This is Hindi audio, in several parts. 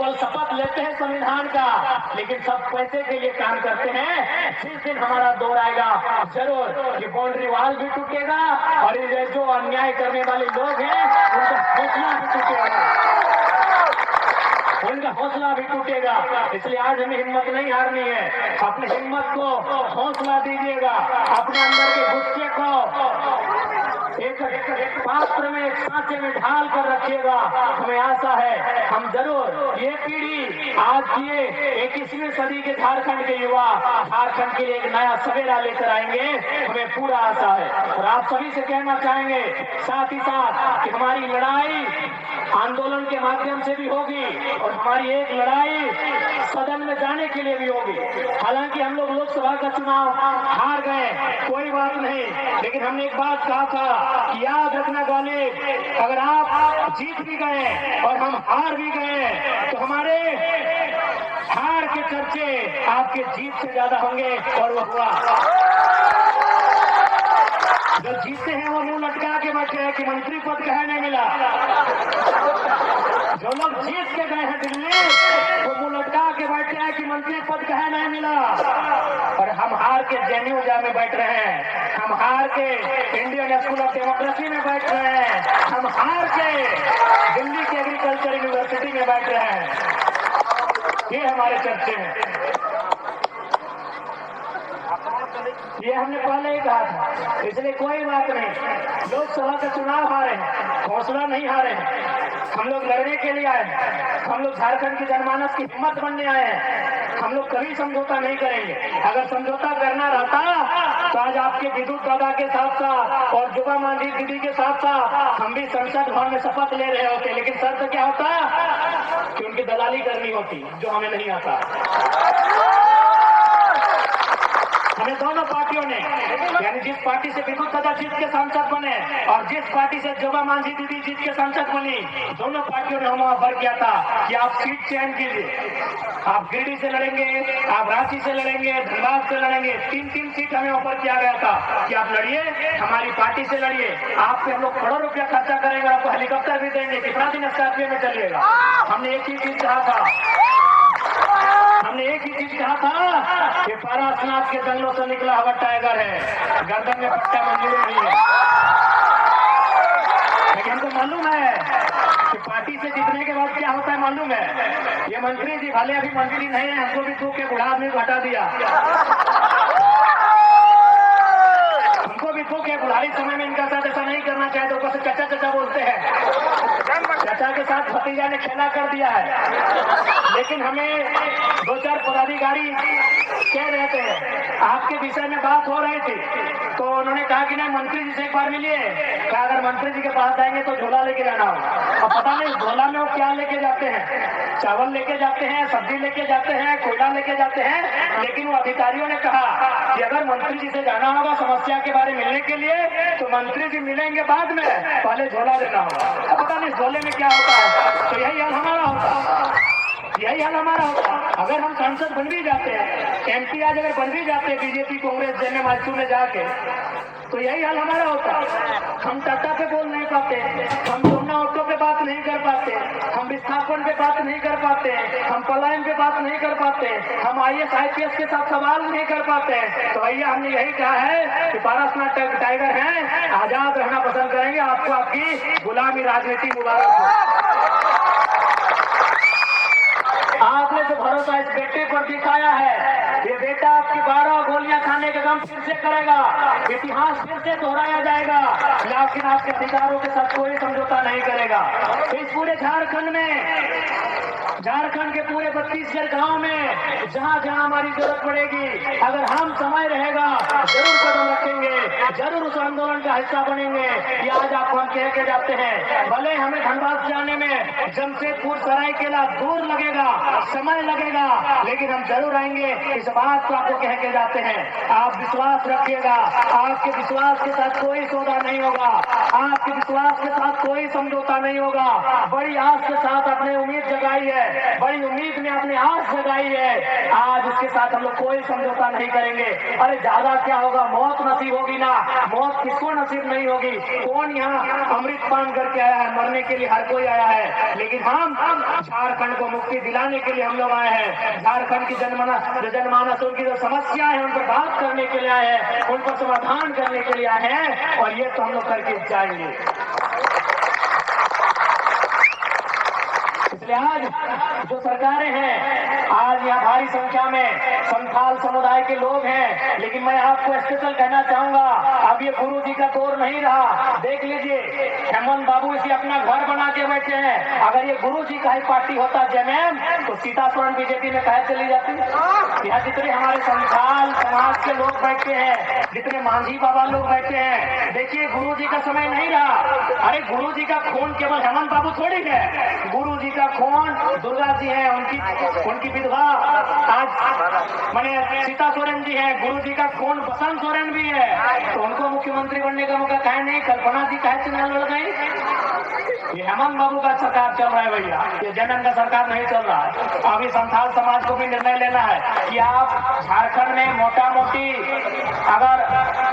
केवल शपथ लेते हैं संविधान का, लेकिन सब पैसे के लिए काम करते हैं। जिस दिन हमारा दौर आएगा जरूर ये बाउंड्री वॉल भी टूटेगा और ये जो अन्याय करने वाले लोग हैं उनका हौसला भी टूटेगा, उनका हौसला भी टूटेगा। इसलिए आज हमें हिम्मत नहीं हारनी है। अपनी हिम्मत को हौसला दीजिएगा, अपने अंदर के गुस्से को एक पात्र में, एक सांचे में ढाल कर रखिएगा। हमें आशा है हम जरूर ये पीढ़ी आज की 21वीं सदी के झारखंड के युवा झारखंड के लिए एक नया सवेरा लेकर आएंगे, हमें पूरा आशा है। और आप सभी से कहना चाहेंगे साथ ही साथ कि हमारी लड़ाई आंदोलन के माध्यम से भी होगी और हमारी एक लड़ाई सदन में जाने के लिए भी होगी। हालांकि हम लोग लोकसभा का चुनाव हार गए, कोई बात नहीं, लेकिन हमने एक बात कहा था कि याद रखना गालिब, अगर आप जीत भी गए और हम हार भी गए तो हमारे हार के चर्चे आपके जीत से ज्यादा होंगे। और वो हुआ, जो जीतते हैं वो मुंह लटका के बैठे हैं कि मंत्री पद कहे नहीं मिला। जो लोग जीत के गए हैं दिल्ली वो मुंह लटका के बैठे हैं कि मंत्री पद कहे नहीं मिला। और हम हार के जेएनयू में बैठ रहे हैं, हम हार के इंडियन स्कूल ऑफ डेमोक्रेसी में बैठ रहे हैं, हम हार के दिल्ली के एग्रीकल्चर यूनिवर्सिटी में बैठ रहे हैं। ये हमारे चर्चे हैं, ये हमने पहले ही कहा था। इसलिए कोई बात नहीं, लोकसभा का चुनाव हारे हैं, हौसला नहीं हारे हैं। हम लोग लड़ने के लिए आए हैं, हम लोग झारखंड की जनमानस की हिम्मत बनने आए हैं। हम लोग कभी समझौता नहीं करेंगे। अगर समझौता करना रहता तो आज आपके विद्युत दादा के साथ साथ और जुबा मांझी दीदी के साथ साथ हम भी संसद भवन में शपथ ले रहे होते। लेकिन शर्त क्या होता कि उनकी दलाली करनी होती, जो हमें नहीं आता। हमें दोनों पार्टियों ने, यानी जिस पार्टी से विद्युत दादा जीत के सांसद बने और जिस पार्टी से जोबा मांझी दीदी जीत के सांसद बनी, दोनों पार्टियों ने हमें ऑफर किया था कि आप सीट चयन कीजिए, आप गिरिडीह से लड़ेंगे, आप रांची से लड़ेंगे, धनबाद से लड़ेंगे। 3-3 सीट हमें ऑफर किया गया था कि आप लड़िए, हमारी पार्टी से लड़िए, आप पे हम लोग करोड़ रुपया खर्चा करेंगे, आपको हेलीकॉप्टर भी देंगे, कितना दिन स्कॉर्पियो में चलिएगा। हमने एक ही चीज कहा था, हमने एक ही चीज कहा था कि पारसनाथ के जंगलों से निकला हुआ टाइगर है, गर्दन में पट्टा मंजूर नहीं है। लेकिन हमको मालूम है कि पार्टी से जीतने के बाद क्या होता है, मालूम है। ये मंत्री जी भले अभी मंत्री नहीं है, हमको भी थूक के बुढ़ा में हटा दिया, हमको भी थूक के बुढ़ाई समय में इनका साथ ऐसा नहीं करना चाहिए। तो ऊपर से चचा चचा बोलते हैं, चचा के साथ भतीजा ने खेला कर दिया है। लेकिन हमें 2-4 पदाधिकारी कह रहे थे, आपके विषय में बात हो रही थी, तो उन्होंने कहा कि नहीं मंत्री जी से एक बार मिलिए। क्या अगर मंत्री जी के पास जाएंगे तो झोला लेके जाना होगा। अब पता नहीं झोला में वो क्या लेके जाते हैं, चावल लेके जाते हैं, सब्जी लेके जाते हैं, कोयला लेके जाते हैं। लेकिन वो अधिकारियों ने कहा कि अगर मंत्री जी से जाना होगा समस्या के बारे में मिलने के लिए तो मंत्री जी मिलेंगे बाद में, पहले झोला देना होगा। पता नहीं झोले में क्या होता है। तो यही हाल हमारा होता, यही हाल हमारा होता। अगर हम सांसद बन भी जाते हैं, एमपी आज अगर बन भी जाते हैं बीजेपी कांग्रेस जैसे माजू में जाके, तो यही हाल हमारा होता। हम टाटा पे बोल नहीं पाते, हम सोना ऑटो पे बात नहीं कर पाते, हम विस्थापन पे बात नहीं कर पाते, हम पलायन पे बात नहीं कर पाते, हम IAS IPS के साथ सवाल नहीं कर पाते। तो भैया हमने यही कहा है कि पारसनाथ टाइगर हैं, आजाद रहना पसंद करेंगे। आपको आपकी गुलामी राजनीति मुबारक हो। आपने जो भरोसा इस बेटे पर दिखाया है, ये बेटा आपकी 12 गोलियां खाने का काम फिर से करेगा, इतिहास फिर से दोहराया जाएगा। लेकिन आपके अधिकारों के साथ कोई समझौता नहीं करेगा। इस पूरे झारखंड में, झारखंड के पूरे 32 गांव में जहां जहां हमारी जरूरत पड़ेगी, अगर हम समय रहेगा जरूर कदम रखेंगे, जरूर उस आंदोलन का हिस्सा बनेंगे। ये आज आपको हम कह के जाते हैं, भले हमें धनबाद जाने में जमशेदपुर सरायकेला दूर लगेगा, समय लगेगा, लेकिन हम जरूर आएंगे। इस बात को आपको कह के जाते हैं। आप विश्वास रखिएगा, आपके विश्वास के साथ कोई सौदा नहीं होगा, आपके विश्वास के साथ कोई समझौता नहीं होगा। बड़ी आस के साथ आपने उम्मीद जगाई है, बड़ी बड़ी उम्मीद में अपनी आस लगाई है, आज उसके साथ हम लोग कोई समझौता नहीं करेंगे। अरे ज्यादा क्या होगा, मौत नसीब होगी ना, मौत किसको नसीब नहीं होगी। कौन यहाँ अमृत पान करके आया है, मरने के लिए हर कोई आया है, लेकिन हम झारखंड को मुक्ति दिलाने के लिए हम लोग आए हैं। झारखंड की जनमानस उनकी जो समस्या है उन पर बात करने के लिए आए हैं, उन पर समाधान करने के लिए आए हैं, और ये तो हम लोग करके जाएंगे। इसलिए आज जो सरकारें हैं, आज यहाँ भारी संख्या में संथाल समुदाय के लोग हैं, लेकिन मैं आपको स्पेशल कहना चाहूंगा, अब ये गुरु जी का दौर नहीं रहा। देख लीजिए, हेमंत बाबू इसे अपना घर बना के बैठे हैं। अगर ये गुरु जी का ही पार्टी होता जेएमएम, तो सीता सोरेन बीजेपी में कहे चली जाती। यहाँ जितने हमारे संथाल समाज के लोग बैठे हैं, जितने मांझी बाबा लोग बैठे हैं, देखिए गुरु जी का समय नहीं रहा। अरे गुरु जी का खून केवल हेमंत बाबू थोड़ी है, गुरु जी का खून दुर्गा जी है, उनकी विधवा आज माने सीता सोरेन जी है, गुरु जी का खून बसंत सोरेन भी है, तो उनको मुख्यमंत्री बनने का मौका कहे नहीं, कल्पना जी कहे चुनाव लड़ गई। ये हेमंत बाबू का सरकार चल रहा है भैया, ये जेएमएम का सरकार नहीं चल रहा है। अभी संथाल समाज को भी निर्णय लेना है कि आप झारखंड में मोटा मोटी अगर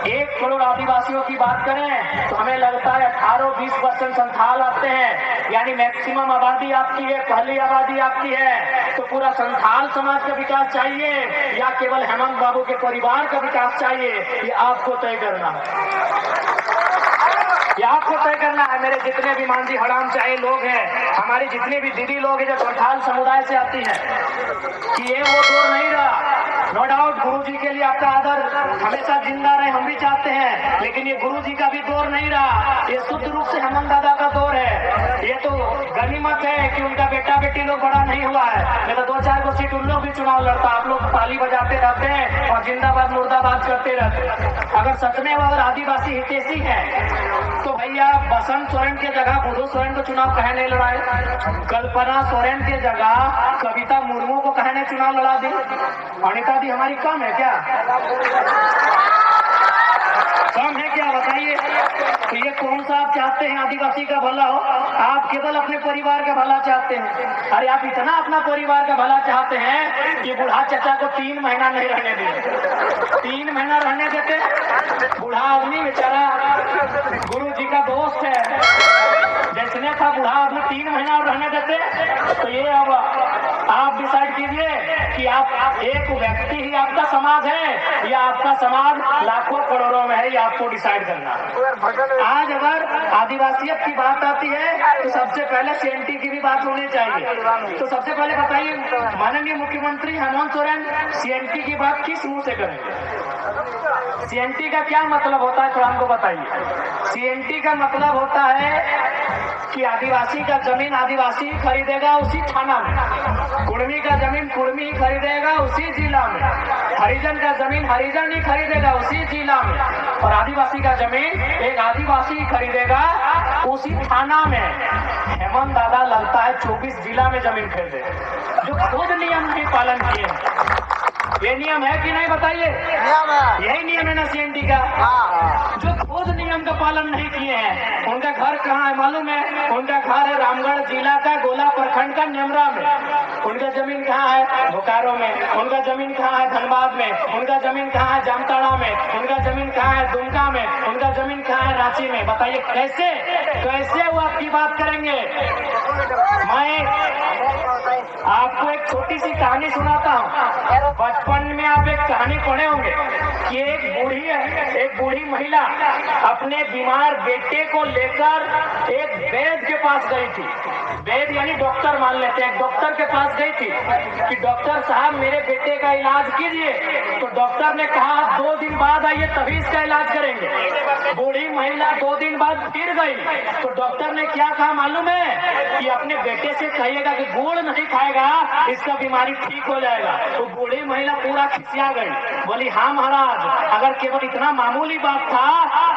1 करोड़ आदिवासियों की बात करें तो हमें लगता है 18-20% संथाल आते हैं, यानी मैक्सिमम आबादी आपकी है, पहली आबादी आपकी है। तो पूरा संथाल समाज का विकास चाहिए या केवल हेमंत बाबू के परिवार का विकास चाहिए, ये आपको तय करना है। ये आपको तय करना है। मेरे जितने भी मांझी हराम चाहे लोग हैं, हमारी जितने भी दीदी लोग हैं जो संथाल समुदाय से आती हैं, कि ये वो दौर नहीं रहा। नो डाउट गुरु जी के लिए आपका आदर हमेशा जिंदा रहे, हम भी चाहते हैं, लेकिन ये गुरु जी का भी दौर नहीं रहा। ये शुद्ध रूप से हेमंत दादा का दौर है। ये तो गनीमत है कि उनका बेटा बेटी लोग बड़ा नहीं हुआ है, नहीं तो 2-4 को सीट उन लोग भी चुनाव लड़ता। आप लोग ताली बजाते रहते हैं और जिंदाबाद मुर्दाबाद करते रहते हैं। अगर सच में वो अगर आदिवासी हितैषी है तो भैया बसंत सोरेन के जगह बुधू सोरेन को चुनाव कहे नहीं लड़ाए, कल्पना सोरेन के जगह कविता मुर्मू को कहे नहीं चुनाव लड़ा दी। अनिता दी हमारी कम है क्या? कम है क्या बताइए? तो ये कौन सा आप चाहते हैं आदिवासी का भला हो? आप केवल अपने परिवार का भला चाहते हैं। अरे आप इतना अपना परिवार का भला चाहते हैं कि बूढ़ा चाचा को 3 महीना नहीं रहने दिए। 3 महीना रहने देते, बूढ़ा आदमी बेचारा गुरु जी का दोस्त है, जैसने था बूढ़ा आदमी 3 महीना रहने देते। तो ये अब आप डिसाइड कीजिए कि आप एक व्यक्ति ही आपका समाज है या आपका समाज लाखों करोड़ों में है, ये आपको डिसाइड करना है। आज अगर आदिवासियत की बात आती है तो सबसे पहले सीएनटी की भी बात होनी चाहिए। तो सबसे पहले बताइए, माननीय मुख्यमंत्री हेमंत सोरेन सीएनटी की बात किस मुंह से करेंगे? सीएनटी का क्या मतलब होता है, थोड़ा हमको बताइए। सीएनटी का मतलब होता है कि आदिवासी का जमीन आदिवासी खरीदेगा उसी थाना में, कुर्मी का जमीन कुर्मी खरीदेगा उसी जिला में, हरिजन का जमीन हरिजन ही खरीदेगा उसी जिला में, और आदिवासी का जमीन एक आदिवासी खरीदेगा उसी थाना में। हेमंत दादा लगता है 24 जिला में जमीन खरीदे, जो खुद नियम नहीं पालन किए। ये नियम है कि नहीं बताइए? यही नियम है ना सीएनटी का। जो खुद नियम का पालन नहीं किए हैं, उनका घर कहाँ है मालूम है? उनका घर है रामगढ़ जिला का गोला प्रखंड का नेमरा में। उनका जमीन कहाँ है? बोकारो में। उनका जमीन कहाँ है? धनबाद में। उनका जमीन कहाँ है? जामताड़ा में। उनका जमीन कहाँ है? दुमका में। उनका जमीन कहाँ है? रांची में। बताइए कैसे कैसे वो आपकी बात करेंगे? मैं आपको एक छोटी सी कहानी सुनाता हूँ। बचपन में आप एक कहानी पढ़े होंगे कि एक बूढ़ी महिला अपने बीमार बेटे को लेकर एक वैद्य के पास गई थी। वैद्य यानी डॉक्टर मान लेते हैं। डॉक्टर के पास गई थी कि डॉक्टर साहब मेरे बेटे का इलाज कीजिए। तो डॉक्टर ने कहा 2 दिन बाद आइए तभी इसका इलाज करेंगे। बूढ़ी महिला 2 दिन बाद फिर गई तो डॉक्टर ने क्या कहा मालूम है? कि अपने बेटे से कहिएगा कि गुड़ नहीं खाएगा, इसका बीमारी ठीक हो जाएगा। तो बूढ़ी महिला पूरा खिसिया गई, बोली हाँ महाराज, अगर केवल इतना मामूली बात था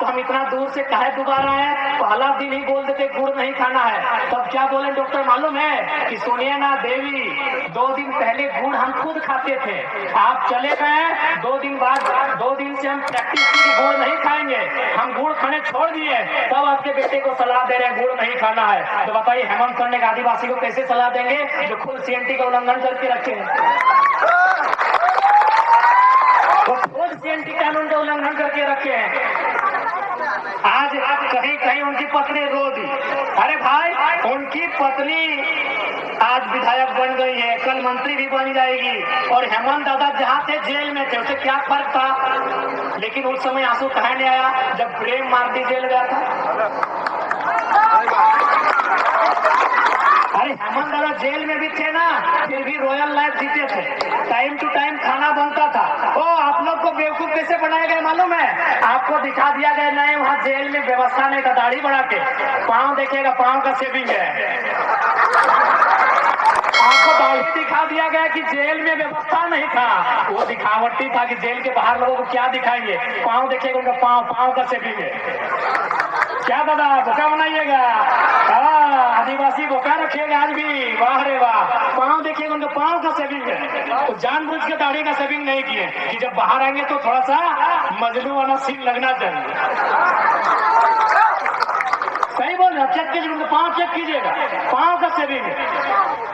तो हम इतना दूर से काहे दोबारा आए, पहला दिन ही बोल देते गुड़ नहीं खाना है। तब क्या बोले डॉक्टर मालूम है कि सुनिए ना देवी, 2 दिन पहले गुड़ हम खुद खाते थे, आप चले गए, 2 दिन बाद 2 दिन से हम प्रैक्टिस की गुड़ नहीं खाएंगे, हम गुड़ खाने छोड़ दिए, तब आपके बेटे को सलाह दे रहे हैं गुड़ नहीं खाना है। तो बताइए हेमंत सोरेन आदिवासी को कैसे सलाह देंगे जो खुद सीएनटी का उल्लंघन करके रखे हैं, वो खुद सीएनटी कानून का उल्लंघन करके रखे हैं। आज कहीं कहीं उनकी पत्नी रो दी, अरे भाई उनकी पत्नी आज विधायक बन गई है, कल मंत्री भी बन जाएगी, और हेमंत दादा जहाँ थे जेल में थे, उसे क्या फर्क था। लेकिन उस समय आंसू कहाँ नहीं आया जब प्रेम मार्डी जेल गया था। अरे हेमंत दादा जेल में भी थे ना, फिर भी रॉयल लाइफ जीते थे, टाइम टू टाइम खाना बनता था। ओ आप लोग को बेवकूफ कैसे बनाए गए मालूम है, आपको दिखा दिया गया नहीं वहाँ जेल में व्यवस्था नहीं था, दाढ़ी बढ़ा के पाँव देखेगा, पाँव का शेविंग है, आपको दाढ़ी दिखा दिया गया कि जेल में व्यवस्था नहीं था, वो दिखावटी था कि जेल के बाहर लोगों को क्या दिखाएंगे, पाँव देखेगा उनका पाँव का शेविंग है। क्या दादा बोका बनाइएगा, आदिवासी बोका रखिएगा आज भी, वाह रे वाह, पाँव देखिएगा उनका पाँव का सेविंग है, तो जानबूझ के दाढ़ी का सेविंग नहीं किए कि जब बाहर आएंगे तो थोड़ा सा मजनू वाला सीन लगना चाहिए। सही बोल रहे, चेक कीजिए उनका पाँव, चेक कीजिएगा पाँव का सेविंग है।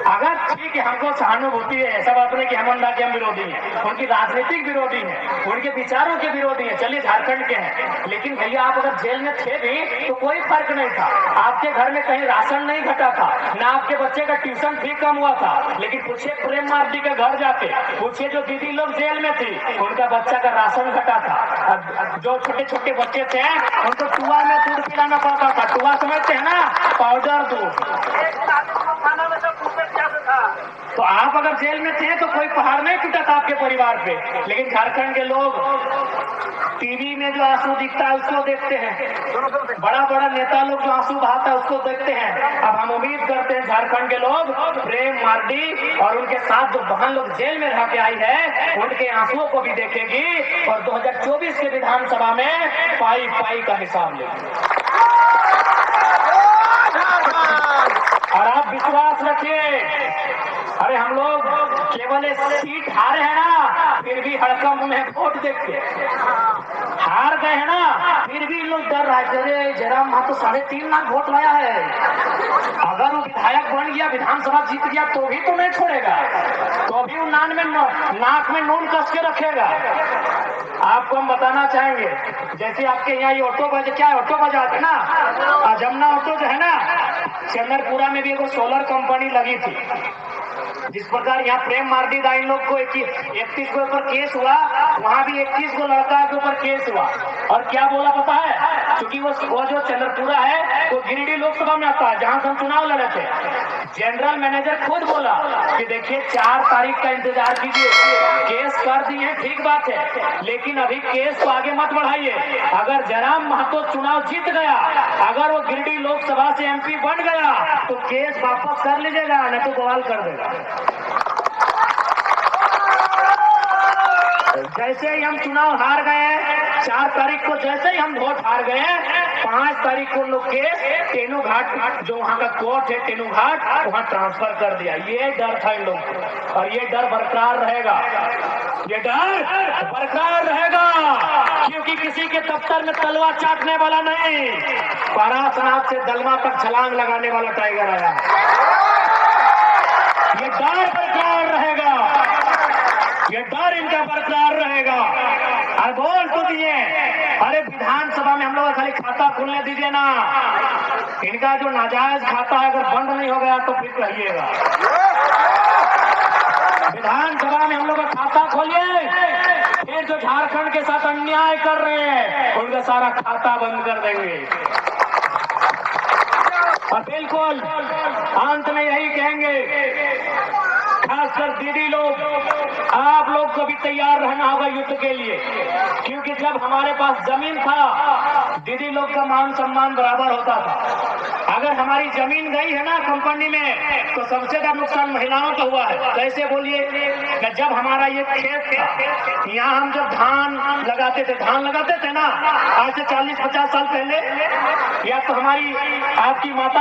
अगर ठीक है हमको सहानुभूति है, ऐसा बात नहीं कि हेमंत दा के हम विरोधी हैं, उनकी राजनीतिक विरोधी हैं, उनके विचारों के विरोधी हैं, चलिए झारखंड के हैं, लेकिन भैया आप अगर जेल में थे भी तो कोई फर्क नहीं था, आपके घर में कहीं राशन नहीं घटा था, ना आपके बच्चे का ट्यूशन फी कम हुआ था। लेकिन पूछिए प्रेम मार्डी के घर जाके, पूछिए जो दीदी लोग जेल में थी उनका बच्चा का राशन घटा था, जो छोटे छोटे बच्चे थे उनको टुआ में दूध पिलाना पड़ता था, टुआ समझते हैं ना, पाउडर दूध। तो आप अगर जेल में थे तो कोई पहाड़ नहीं टूटा था आपके परिवार पे, लेकिन झारखंड के लोग टीवी में जो आंसू दिखता है उसको देखते हैं, बड़ा बड़ा नेता लोग जो आंसू बहाता है उसको देखते हैं। अब हम उम्मीद करते हैं झारखंड के लोग प्रेम मार्डी और उनके साथ जो बहन लोग जेल में रह के आई है उनके आंसुओं को भी देखेगी और 2024 के विधानसभा में पाई पाई का हिसाब लेगी। और आप विश्वास रखिए, अरे हम लोग केवल एक सीट हारे हैं ना, फिर भी हड़कंप में वोट देखते हार गए हैं ना, फिर भी लोग डर रहा है, जरा वहां तो 3.5 लाख वोट लाया है, अगर वो विधायक बन गया, विधानसभा जीत गया तो भी तो नहीं छोड़ेगा, तो भी वो नाक में नून कस के रखेगा। आपको हम बताना चाहेंगे, जैसे आपके यहाँ ये ऑटो बजाते ना, जमुना ऑटो जो है ना, चंदरपुरा में भी एक सोलर कंपनी लगी थी, जिस प्रकार यहाँ प्रेम मार्डी दा इन लोग को 31 के ऊपर केस हुआ, वहाँ भी 31 को लड़का के ऊपर केस हुआ। और क्या बोला पता है, क्योंकि वो जो चंद्रपुरा है वो गिरिडीह लोकसभा में आता है जहाँ से हम चुनाव लड़े थे। जनरल मैनेजर खुद बोला कि देखिए 4 तारीख का इंतजार कीजिए, केस कर दिए ठीक बात है, लेकिन अभी केस को आगे मत बढ़ाइए। अगर जयराम महतो चुनाव जीत गया, अगर वो गिरिडीह लोकसभा से MP बन गया तो केस वापस कर लीजिएगा, नहीं तो बवाल कर देगा। जैसे ही हम चुनाव हार गए, 4 तारीख को जैसे ही हम वोट हार गए, 5 तारीख को लोग के तेनू घाट जो वहाँ का कोर्ट है तेनू घाट, वहाँ ट्रांसफर कर दिया। ये डर था इन लोग को और ये डर बरकरार रहेगा, ये डर बरकरार रहेगा, क्योंकि किसी के दफ्तर में तलवार चाटने वाला नहीं, पारासनाथ से दलमा तक छलांग लगाने वाला टाइगर आया। ये डर बरकरार रहेगा, ये डर इनका बरकरार रहेगा। और बोल तो दिए, अरे विधानसभा में हम लोग खाली खाता खुलने दीजिए ना, इनका जो नाजायज खाता है अगर बंद नहीं हो गया तो फिर कहिएगा। विधानसभा में हम लोग का खाता खोलिए, फिर जो झारखंड के साथ अन्याय कर रहे हैं उनका सारा खाता बंद कर देंगे। और बिल्कुल अंत में यही कहेंगे, खासकर दीदी लोग, आप लोग को भी तैयार रहना होगा युद्ध के लिए, क्योंकि जब हमारे पास जमीन था दीदी लोग का मान सम्मान बराबर होता था। अगर हमारी जमीन गई है ना कंपनी में तो सबसे ज्यादा नुकसान महिलाओं का हुआ है। कैसे बोलिए कि जब हमारा ये खेत था, यहाँ हम जब धान लगाते थे ना, आज से 40-50 साल पहले, या तो हमारी आपकी माता